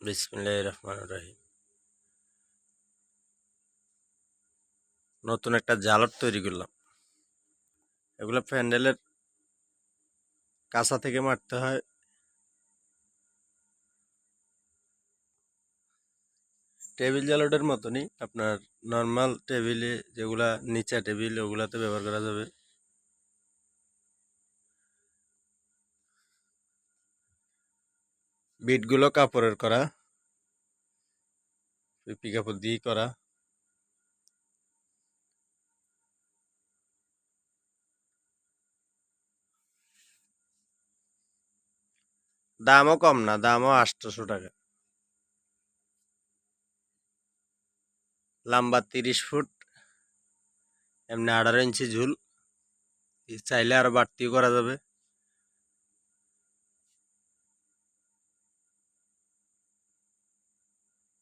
বিসমিল্লাহির রহমানির রহিম। নতুন একটা জালর তৈরি করলাম। এগুলো প্যান্ডেলের কাছা থেকে মারতে হয়। টেবিল জালরের মতনই আপনার নর্মাল টেবিলে যেগুলা নিচা টেবিল ওগুলাতে ব্যবহার করা যাবে। বিটগুলো কাপড়ের করা, পিপি কাপড় দিয়ে করা। দামও কম না, দামও 800 টাকা। লম্বা 30 ফুট, এমনি 18 ইঞ্চি ঝুল, চাইলে আরো বাড়তিও করা যাবে।